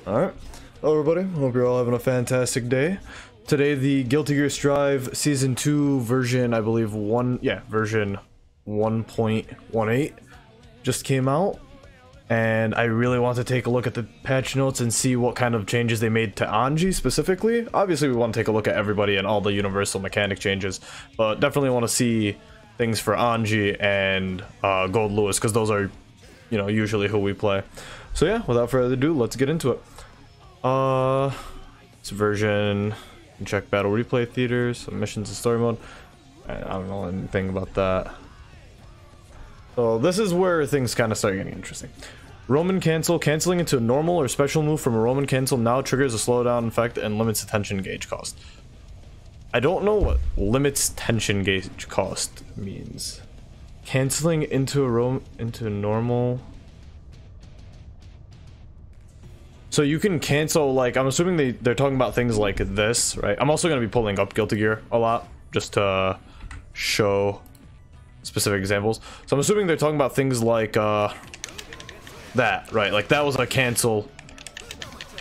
Alright. Hello everybody, hope you're all having a fantastic day. Today the Guilty Gear Strive Season 2 version, I believe version 1.18 just came out. And I really want to take a look at the patch notes and see what kind of changes they made to Anji specifically. Obviously we want to take a look at everybody and all the universal mechanic changes, but definitely want to see things for Anji and Gold Lewis, because those are, you know, usually who we play. So yeah, without further ado, let's get into it. This version, check battle replay theaters, some missions and story mode. I don't know anything about that. So this is where things kind of start getting interesting. Roman cancel, canceling into a normal or special move from a Roman cancel now triggers a slowdown effect and limits the tension gauge cost. I don't know what limits tension gauge cost means. Canceling into a normal. So you can cancel, like, I'm assuming they're talking about things like this, right? I'm also going to be pulling up Guilty Gear a lot just to show specific examples. So I'm assuming they're talking about things like that, right? Like that was a cancel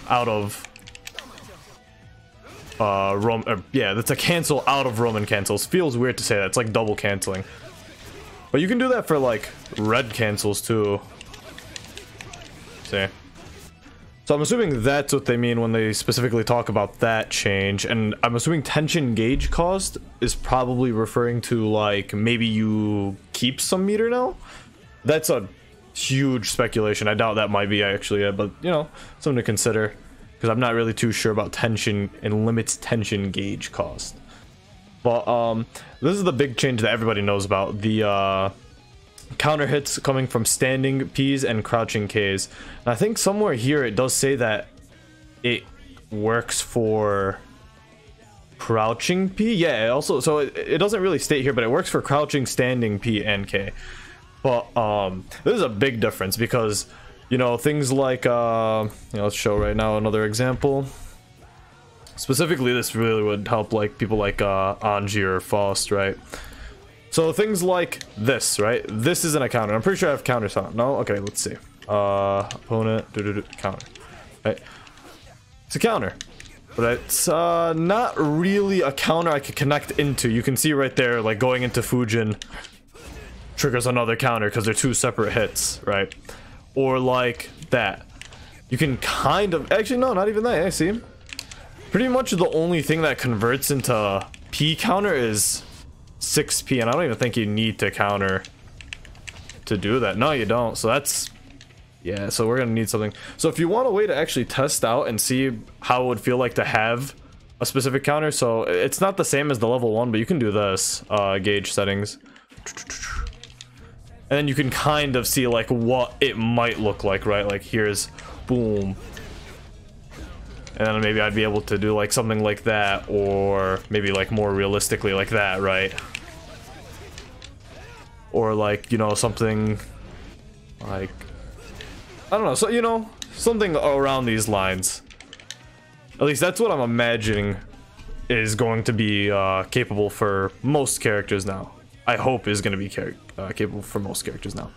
out of yeah, that's a cancel out of Roman cancels. Feels weird to say that. It's like double canceling. But you can do that for like red cancels too. See? So I'm assuming that's what they mean when they specifically talk about that change, and I'm assuming tension gauge cost is probably referring to like maybe you keep some meter now. That's a huge speculation. I doubt that might be actually it, but you know, something to consider, because I'm not really too sure about tension and limits tension gauge cost. But this is the big change that everybody knows about, the counter hits coming from standing P's and crouching K's. And I think somewhere here it does say that it works for crouching P. Yeah, it also, so it doesn't really state here, but it works for crouching, standing P and K. But this is a big difference because, you know, things like you know, let's show right now another example. Specifically, this really would help like people like Anji or Faust, right? So things like this, right? This isn't a counter. I'm pretty sure I have counters on. No? Okay, let's see. Opponent, counter. Right? It's a counter. But it's not really a counter I could connect into. You can see right there, like going into Fujin triggers another counter because they're two separate hits, right? Or like that. You can kind of... Actually, no, not even that. I see. Pretty much the only thing that converts into P counter is 6P, and I don't even think you need to counter to do that. No, you don't. So that's, yeah, so we're gonna need something. So if you want a way to actually test out and see how it would feel like to have a specific counter, so it's not the same as the level 1, but you can do this, gauge settings, and then you can kind of see like what it might look like, right? Like here's boom, and then maybe I'd be able to do like something like that, or maybe like more realistically like that, right? Or like, you know, something like, I don't know, so, you know, something around these lines. At least that's what I'm imagining is going to be capable for most characters now. I hope is going to be capable for most characters now.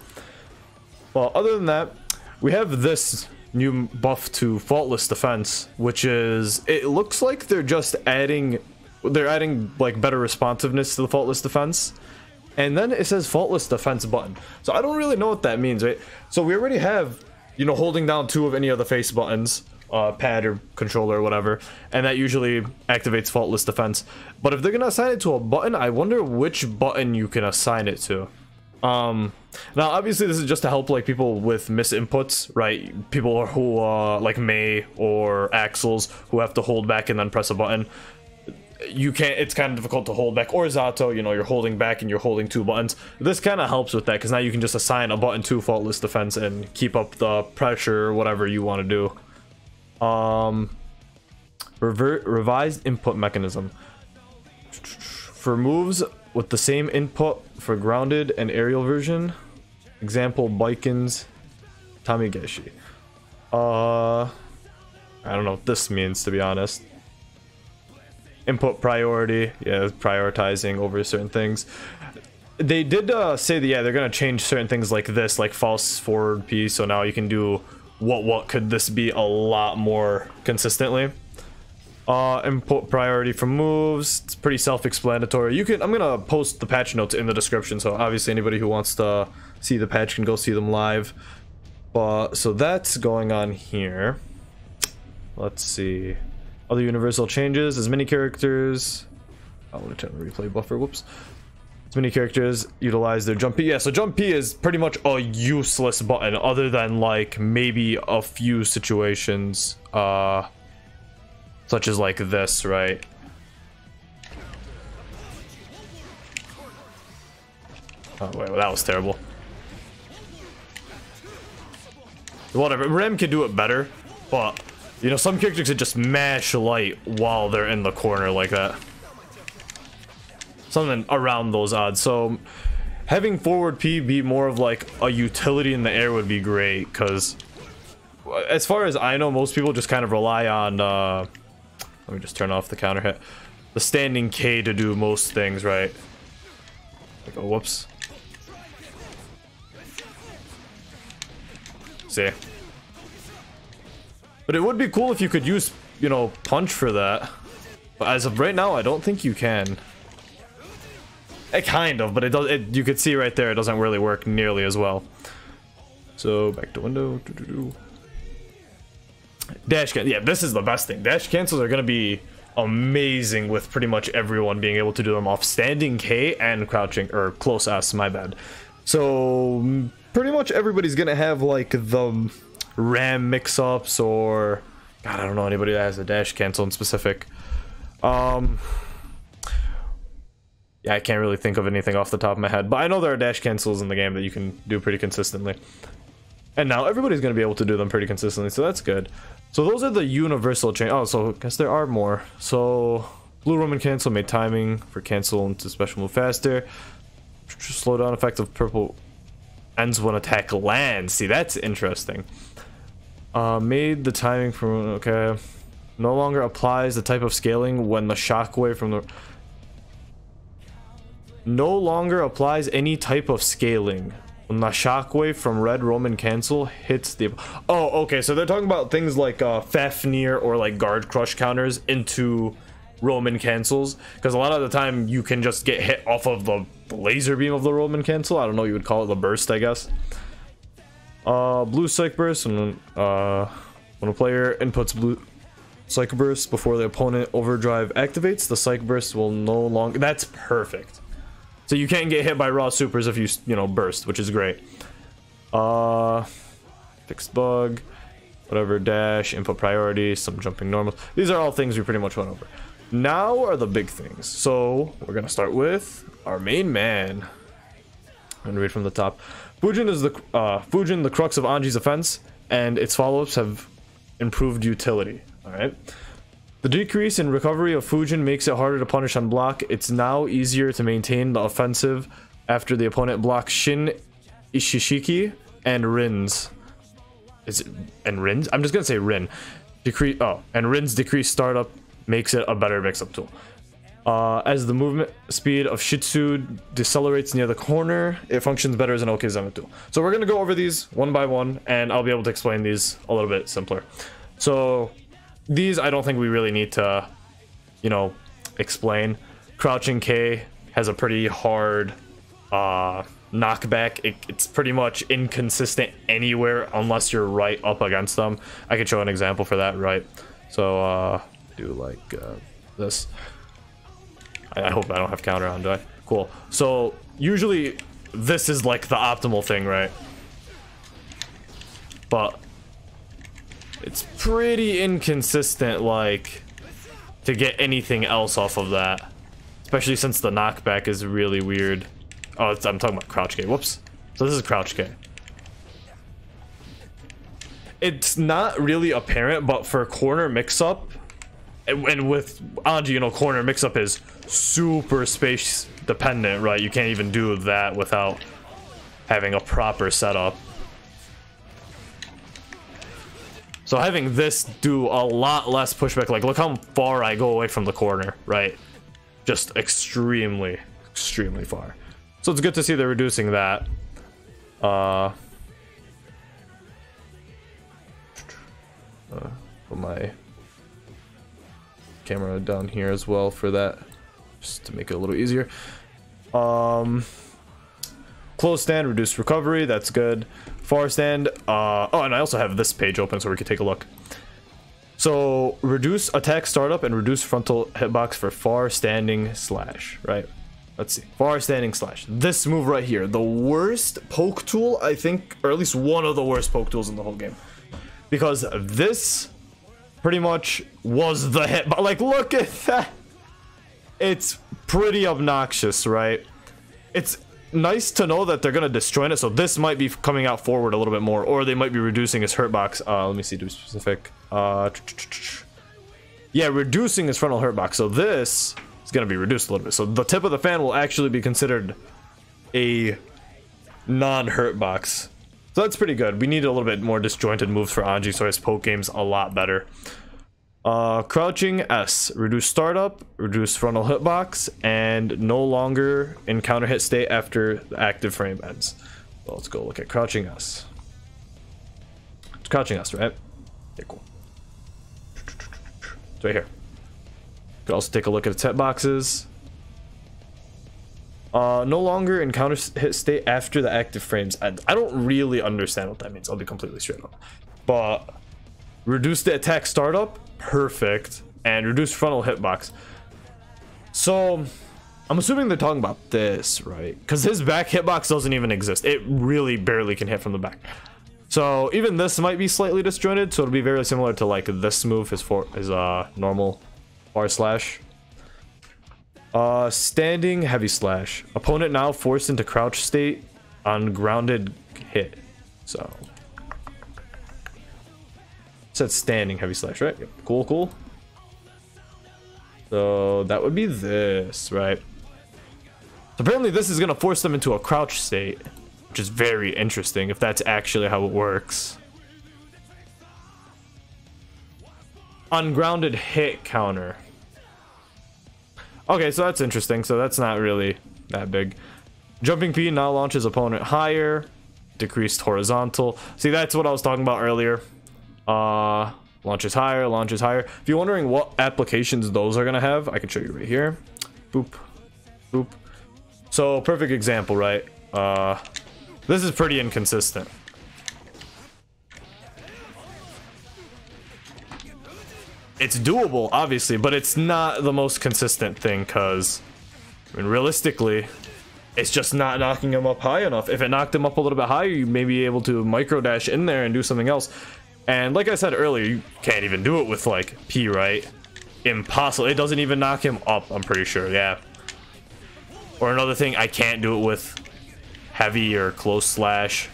Well, other than that, we have this new buff to Faultless Defense, which is, it looks like they're just adding, like better responsiveness to the Faultless Defense, and then it says Faultless Defense button. So I don't really know what that means, right? So we already have, you know, holding down 2 of any of the face buttons, pad or controller or whatever, and that usually activates Faultless Defense. But if they're gonna assign it to a button, I wonder which button you can assign it to. Now obviously this is just to help like people with misinputs, right? People who like May or Axels who have to hold back and then press a button. You can't, it's kind of difficult to hold back, or Zato, you know, you're holding back and you're holding 2 buttons. This kind of helps with that, because now you can just assign a button to Faultless Defense and keep up the pressure or whatever you want to do. Revised input mechanism for moves with the same input for grounded and aerial version. Example, Baiken's Tamigeshi. I don't know what this means, to be honest. Input priority, yeah, prioritizing over certain things. They did say that, yeah, they're gonna change certain things like this, like false forward P, so now you can do what could this be a lot more consistently. Input priority for moves, it's pretty self-explanatory. I'm gonna post the patch notes in the description, so obviously anybody who wants to see the patch can go see them live. So that's going on here. Let's see. Other universal changes, as many characters. I'm gonna turn the replay buffer, whoops. As many characters utilize their jump P. Yeah, so jump P is pretty much a useless button other than like maybe a few situations, such as like this, right? Oh wait, well, that was terrible. Whatever, Rem can do it better, but you know, some characters could just mash light while they're in the corner like that. Something around those odds. So having forward P be more of like a utility in the air would be great, because as far as I know, most people just kind of rely on let me just turn off the counter hit, the standing K to do most things, right? Like, oh, whoops. See, but it would be cool if you could use, you know, punch for that, but as of right now I don't think you can. It kind of, but it does. You could see right there, it doesn't really work nearly as well. So back to window. Dash can, yeah, this is the best thing. Dash cancels are gonna be amazing with pretty much everyone being able to do them off standing K and crouching, or close S, my bad. So pretty much everybody's gonna have like the RAM mix-ups, or God, I don't know anybody that has a dash cancel in specific. Yeah, I can't really think of anything off the top of my head, but I know there are dash cancels in the game that you can do pretty consistently. And now everybody's going to be able to do them pretty consistently, so that's good. So those are the universal change. Oh, so I guess there are more. So blue Roman cancel made timing for cancel into special move faster. Slow down effect of purple ends when attack lands. See, that's interesting. Made the timing from, okay. No longer applies the type of scaling when the shockwave from the... No longer applies any type of scaling when the shockwave from red Roman cancel hits the... Oh, okay, so they're talking about things like Fafnir or like guard crush counters into Roman cancels, because a lot of the time you can just get hit off of the laser beam of the Roman cancel. I don't know, you would call it the burst, I guess. Blue Psych Burst, when a player inputs blue Psych Burst before the opponent overdrive activates, the Psych Burst will no longer... That's perfect. So you can't get hit by raw supers if you know, burst, which is great. Fixed bug, whatever, dash, input priority, some jumping normals. These are all things we pretty much went over. Now are the big things. So we're gonna start with our main man. I'm gonna read from the top. Fujin is Fujin, the crux of Anji's offense, and its follow-ups have improved utility. All right. The decrease in recovery of Fujin makes it harder to punish on block. It's now easier to maintain the offensive after the opponent blocks Shin, Ishishiki, and Rin's. Is it and Rin's? I'm just gonna say Rin. And Rin's decreased startup makes it a better mix-up tool. As the movement speed of Shih Tzu decelerates near the corner, it functions better as an Okezeme tool. So we're gonna go over these one by one, and I'll be able to explain these a little bit simpler. So these I don't think we really need to, you know, explain. Crouching K has a pretty hard knockback. It's pretty much inconsistent anywhere unless you're right up against them. I could show an example for that, right? So do like this. I hope I don't have counter on, do I? Cool. So usually this is like the optimal thing, right? But it's pretty inconsistent, like, to get anything else off of that. Especially since the knockback is really weird. Oh, I'm talking about Crouchgate. Whoops. So this is Crouchgate. It's not really apparent, but for corner mix-up, and with Anji, you know, corner mix-up is super space dependent, right? You can't even do that without having a proper setup. So having this do a lot less pushback, like look how far I go away from the corner, right? Just extremely, extremely far. So it's good to see they're reducing that. Put my camera down here as well for that, just to make it a little easier. Close stand, reduced recovery, that's good. Far stand, oh, and I also have this page open so we can take a look. So reduce attack startup and reduce frontal hitbox for far standing slash, right? Let's see, far standing slash. This move right here, the worst poke tool, I think, or at least one of the worst poke tools in the whole game. Because this pretty much was the hit, but like, look at that. It's pretty obnoxious, right? It's nice to know that they're gonna disjoint it, so this might be coming out forward a little bit more, or they might be reducing his hurt box. Let me see, to be specific. Yeah, reducing his frontal hurt box, so this is gonna be reduced a little bit. So the tip of the fan will actually be considered a non-hurt box. So that's pretty good. We need a little bit more disjointed moves for Anji, so his poke game's a lot better. Crouching S, reduce startup, reduce frontal hitbox, and no longer in counter hit state after the active frame ends. So let's go look at crouching S. It's crouching S, right? Okay, cool. It's right here. You can also take a look at its hitboxes. No longer in counter hit state after the active frames end. I don't really understand what that means, I'll be completely straight up. But reduce the attack startup, perfect, and reduce frontal hitbox. So I'm assuming they're talking about this, right? Because his back hitbox doesn't even exist. It really barely can hit from the back. So even this might be slightly disjointed, so it'll be very similar to like this move, his normal far slash. Standing heavy slash. Opponent now forced into crouch state on grounded hit. So said standing heavy slash, right? Yep. Cool, cool. So that would be this, right? So apparently this is gonna force them into a crouch state, which is very interesting if that's actually how it works. Ungrounded hit counter. Okay, so that's interesting. So that's not really that big. Jumping P now launches opponent higher. Decreased horizontal. See, that's what I was talking about earlier. Launches higher, launches higher. If you're wondering what applications those are gonna have, I can show you right here. Boop, boop. So perfect example, right? This is pretty inconsistent. It's doable, obviously, but it's not the most consistent thing, because I mean, realistically, it's just not knocking him up high enough. If it knocked him up a little bit higher, you may be able to micro dash in there and do something else. And like I said earlier, you can't even do it with like P, right? Impossible. It doesn't even knock him up, I'm pretty sure. Yeah. Or another thing, I can't do it with heavy or close slash.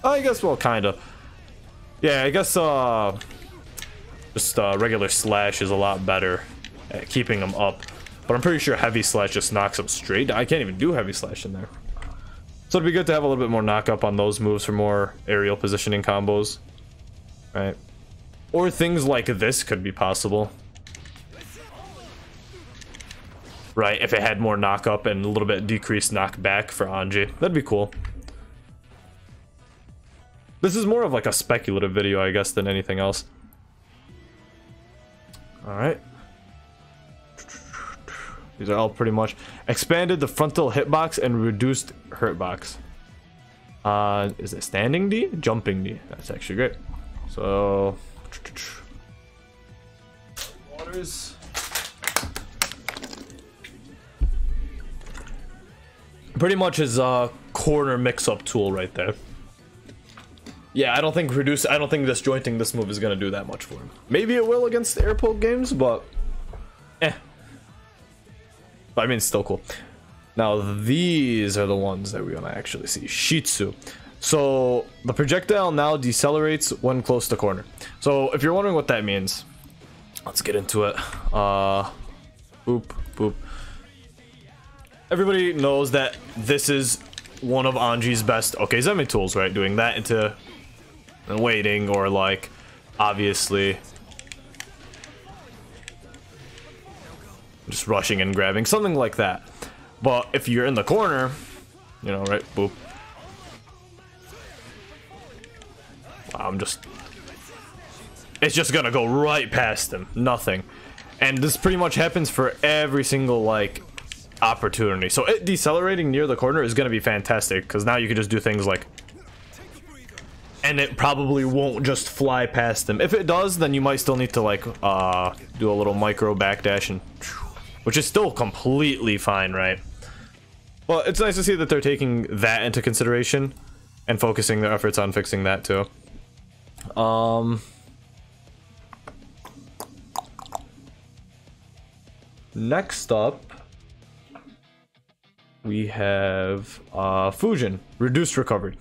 I guess, well, kind of. Yeah, I guess just regular slash is a lot better at keeping him up. But I'm pretty sure heavy slash just knocks him straight down. I can't even do heavy slash in there. So it'd be good to have a little bit more knock up on those moves for more aerial positioning combos. Right? Or things like this could be possible. Right, if it had more knock up and a little bit decreased knockback for Anji. That'd be cool. This is more of like a speculative video, I guess, than anything else. Alright. These are all pretty much expanded the frontal hitbox and reduced hurtbox. Is it standing D? Jumping D. That's actually great. So waters. Pretty much his corner mix-up tool right there. Yeah, I don't think disjointing this move is gonna do that much for him. Maybe it will against the air poke games, but But I mean, it's still cool. Now these are the ones that we're gonna actually see. Shih Tzu. So the projectile now decelerates when close to corner. So if you're wondering what that means, let's get into it. Boop, boop. Everybody knows that this is one of Anji's best Okezeme tools, right? Doing that into and waiting, or like obviously just rushing and grabbing, something like that. But if you're in the corner, you know, right? Boop. Wow, I'm just it's just gonna go right past him. Nothing. And this pretty much happens for every single like opportunity. So it decelerating near the corner is gonna be fantastic, because now you can just do things like, and it probably won't just fly past them. If it does, then you might still need to like do a little micro backdash, and which is still completely fine, right? Well, it's nice to see that they're taking that into consideration and focusing their efforts on fixing that too. Next up, we have Fujin, reduced recovery.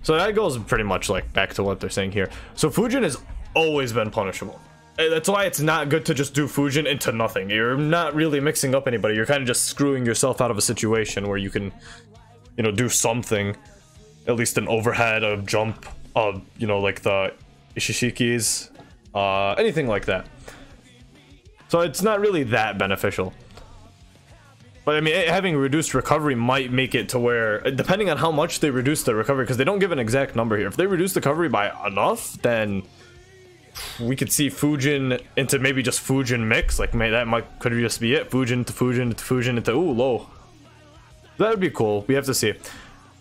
So that goes pretty much like back to what they're saying here. So Fujin has always been punishable. That's why it's not good to just do Fujin into nothing. You're not really mixing up anybody. You're kind of just screwing yourself out of a situation where you can, you know, do something, at least an overhead, a jump, you know, like the Ishishikis, anything like that. So it's not really that beneficial. But I mean, having reduced recovery might make it to where, depending on how much they reduce the recovery, because they don't give an exact number here. If they reduce the recovery by enough, then we could see Fujin into maybe just Fujin mix. Like, could just be it. Fujin to Fujin to Fujin into, ooh, low. That would be cool. We have to see.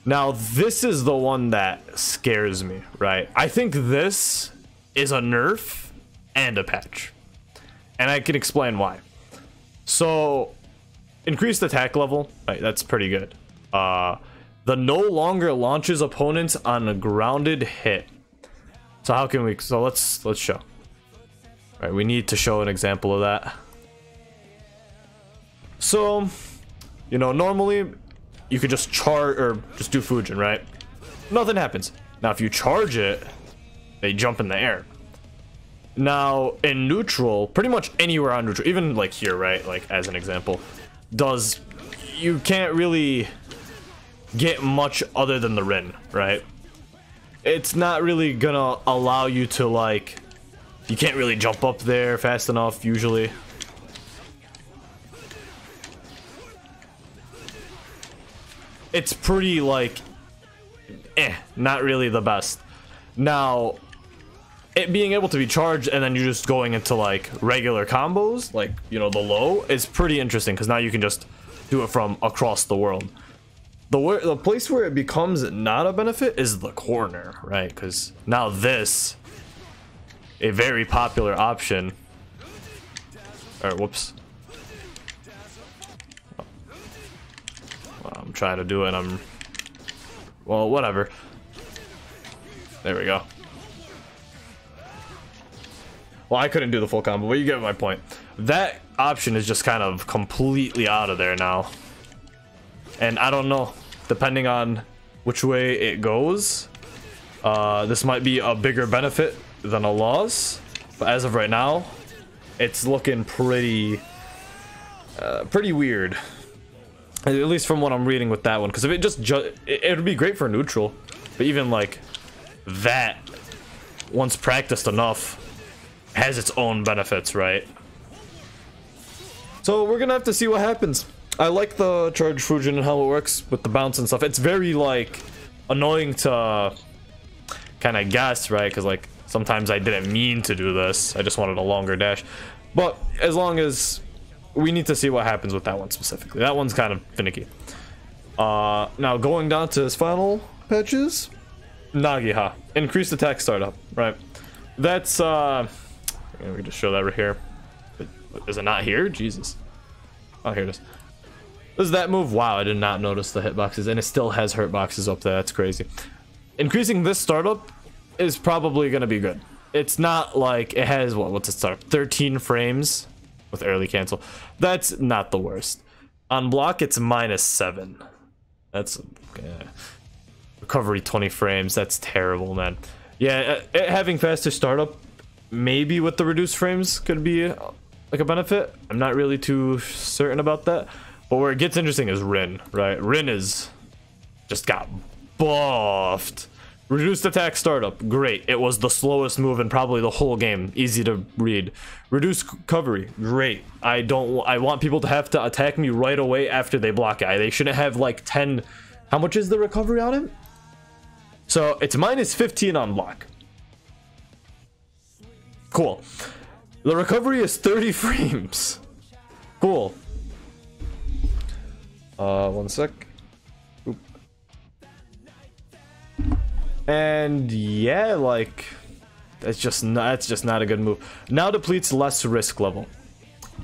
Now, this is the one that scares me, right? I think this is a nerf and a patch. And I can explain why. So, increased attack level, right? That's pretty good. The no longer launches opponents on a grounded hit. So how can we? So let's show. All right, we need to show an example of that. So, you know, normally you could just charge or just do Fujin, right? Nothing happens. Now, if you charge it, they jump in the air. Now, in neutral, pretty much anywhere on neutral, even like here, right? Like as an example, you can't really get much other than the Rin, right? It's not really gonna allow you to like, you can't really jump up there fast enough usually. It's pretty like, not really the best. Now, it being able to be charged and then you're just going into like regular combos, like, you know, the low, is pretty interesting, because now you can just do it from across the world. The place where it becomes not a benefit is the corner, right? Because now this, a very popular option. All right, whoops. Well, I'm trying to do it and well, whatever. There we go. Well, I couldn't do the full combo, but you get my point. That option is just kind of completely out of there now. And I don't know, depending on which way it goes, this might be a bigger benefit than a loss. But as of right now, it's looking pretty weird. At least from what I'm reading with that one. Because if it just, it would be great for neutral. But even like that, once practiced enough, has its own benefits, right? So we're gonna have to see what happens. I like the charge Fujin and how it works with the bounce and stuff. It's very like annoying to kind of guess, right? Because like sometimes I didn't mean to do this. I just wanted a longer dash. But as long as we need to see what happens with that one specifically. That one's kind of finicky. Now going down to his final patches, Nagiha, increased attack startup, right? That's we can just show that right here. Is it not here? Jesus. Oh, here it is. This is that move. Wow, I did not notice the hitboxes, and it still has hurt boxes up there. That's crazy. Increasing this startup is probably going to be good. It's not like it has, what's it start? 13 frames with early cancel. That's not the worst. On block, it's -7. That's recovery 20 frames. That's terrible, man. Yeah, having faster startup, maybe with the reduced frames, could be like a benefit. I'm not really too certain about that. But where it gets interesting is Rin, right? Rin is just got buffed. Reduced attack startup, great. It was the slowest move in probably the whole game. Easy to read. Reduced recovery, great. I want people to have to attack me right away after they block it. They shouldn't have like 10. How much is the recovery on it? So it's -15 on block. Cool. The recovery is 30 frames. Cool. 1 sec. Oop. And yeah, like that's just not a good move. Now depletes less risk level.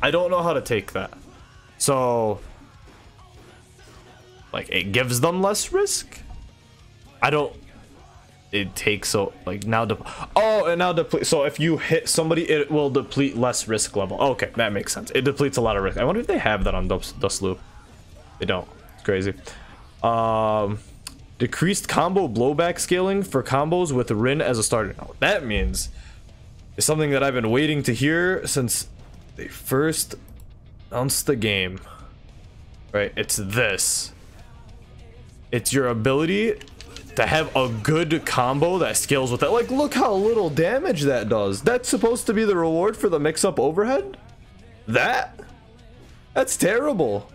I don't know how to take that. So like it gives them less risk. I don't. It takes so like now. And now deplete. So if you hit somebody, it will deplete less risk level. Okay, that makes sense. It depletes a lot of risk. I wonder if they have that on Dust Loop. They don't. It's crazy. Decreased combo blowback scaling for combos with Rin as a starter. Now, what that means is something that I've been waiting to hear since they first announced the game. Right? It's this. It's your ability to have a good combo that scales with it. Like, look how little damage that does. That's supposed to be the reward for the mix-up overhead? That's terrible.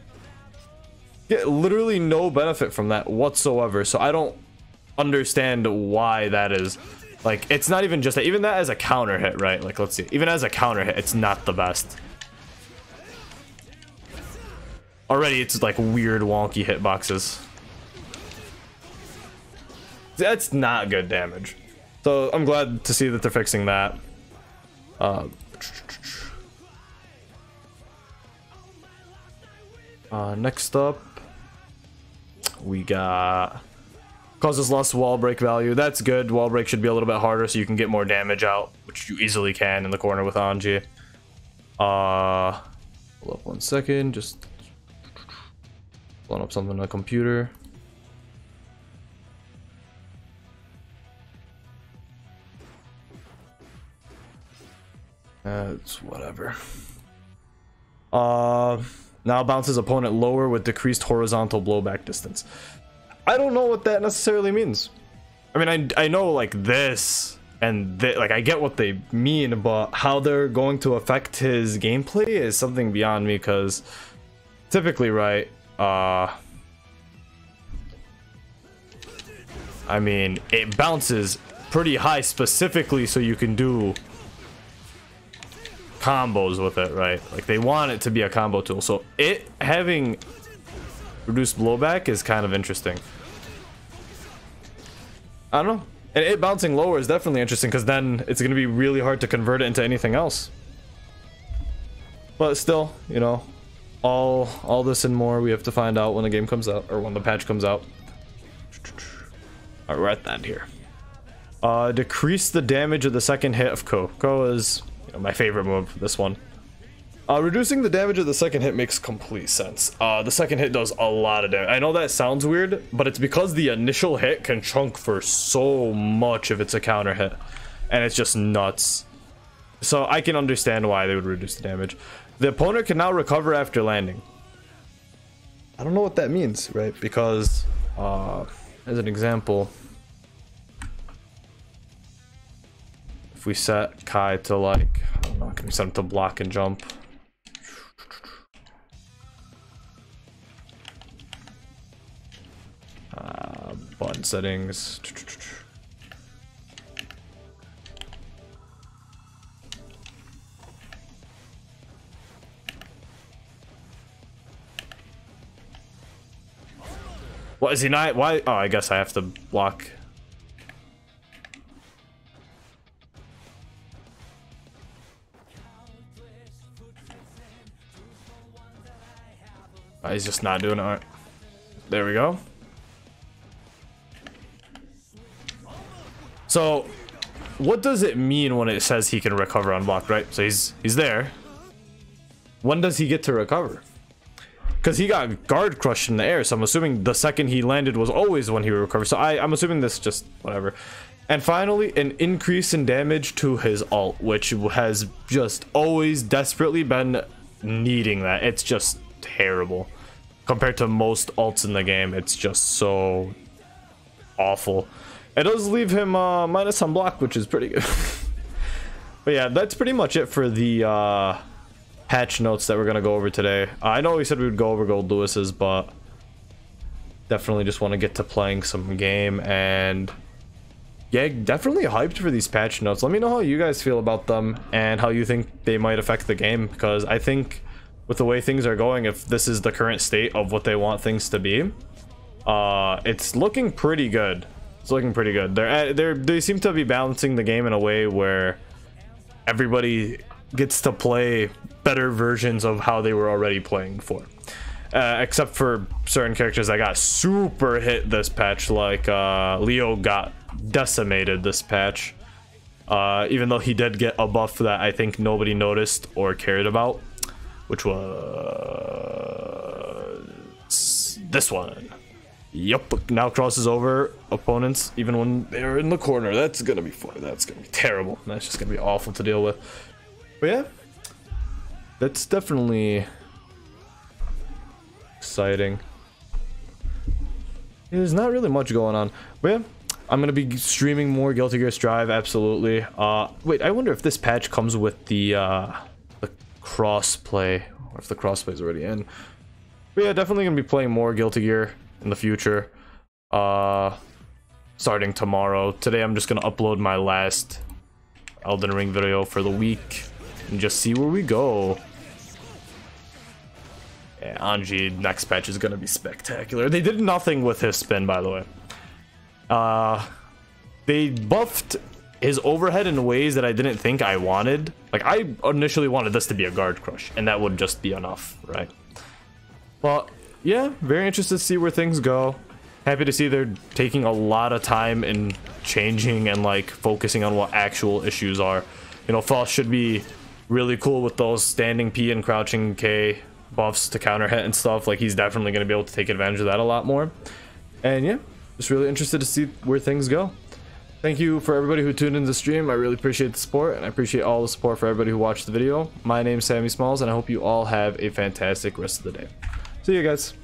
Get literally no benefit from that whatsoever. So I don't understand why that is. Like, it's not even just that. Even that as a counter hit, right? Like, let's see. Even as a counter hit, it's not the best. Already, it's like weird, wonky hitboxes. That's not good damage. So I'm glad to see that they're fixing that. Next up, we got causes less wall break value. That's good. Wall break should be a little bit harder so you can get more damage out, which you easily can in the corner with Anji. Hold up 1 second. Just pulling up something on the computer. It's whatever. Now bounces opponent lower with decreased horizontal blowback distance. I don't know what that necessarily means. I mean, I know like this and like I get what they mean, but how they're going to affect his gameplay is something beyond me. Because typically, right? I mean, it bounces pretty high specifically so you can do combos with it, right? Like they want it to be a combo tool, so it having reduced blowback is kind of interesting. I don't know, and it bouncing lower is definitely interesting because then it's going to be really hard to convert it into anything else. But still, you know, all this and more we have to find out when the game comes out, or when the patch comes out. All right, we're at that here. Decrease the damage of the second hit of Ko. Ko is my favorite move, this one. Reducing the damage of the second hit makes complete sense. The second hit does a lot of damage. I know that sounds weird, but it's because the initial hit can chunk for so much if it's a counter hit. And it's just nuts. So I can understand why they would reduce the damage. The opponent can now recover after landing. I don't know what that means, right? Because, as an example, if we set Kai to like, I don't know, can we set him to block and jump? Button settings. What is he not? Why? Oh, I guess I have to block. He's just not doing it. All right. There we go. So, what does it mean when it says he can recover unblocked, right? So he's there. When does he get to recover? Because he got guard crushed in the air, so I'm assuming the second he landed was always when he would recover. So I'm assuming this just whatever. And finally, an increase in damage to his ult, which has just always desperately been needing that. It's just terrible. Compared to most ults in the game, it's just so awful. It does leave him minus on block, which is pretty good. But yeah, that's pretty much it for the patch notes that we're going to go over today. I know we said we would go over Gold Lewis's, but definitely just want to get to playing some game and yeah, definitely hyped for these patch notes. Let me know how you guys feel about them and how you think they might affect the game, because I think with the way things are going, if this is the current state of what they want things to be, it's looking pretty good. It's looking pretty good. They seem to be balancing the game in a way where everybody gets to play better versions of how they were already playing before. Except for certain characters that got super hit this patch, like Leo got decimated this patch, even though he did get a buff that I think nobody noticed or cared about, which was this one. Yup, now crosses over opponents even when they're in the corner. That's gonna be fun. That's gonna be terrible. That's just gonna be awful to deal with. But yeah, that's definitely exciting. There's not really much going on, but yeah, I'm gonna be streaming more Guilty Gear Strive, absolutely. Wait, I wonder if this patch comes with the crossplay, or if the crossplay is already in. But yeah, definitely gonna be playing more Guilty Gear in the future, starting tomorrow. Today I'm just gonna upload my last Elden Ring video for the week and just see where we go. Yeah, Anji next patch is gonna be spectacular. They did nothing with his spin, by the way. They buffed his overhead in ways that I didn't think I wanted. Like, I initially wanted this to be a guard crush, and that would just be enough, right? Well, yeah, very interested to see where things go. Happy to see they're taking a lot of time in changing and like focusing on what actual issues are. You know, Faust should be really cool with those standing P and crouching K buffs to counter hit and stuff. Like, he's definitely going to be able to take advantage of that a lot more. And yeah, just really interested to see where things go. Thank you for everybody who tuned into the stream. I really appreciate the support, and I appreciate all the support for everybody who watched the video. My name's Sammy Smalls, and I hope you all have a fantastic rest of the day. See you guys.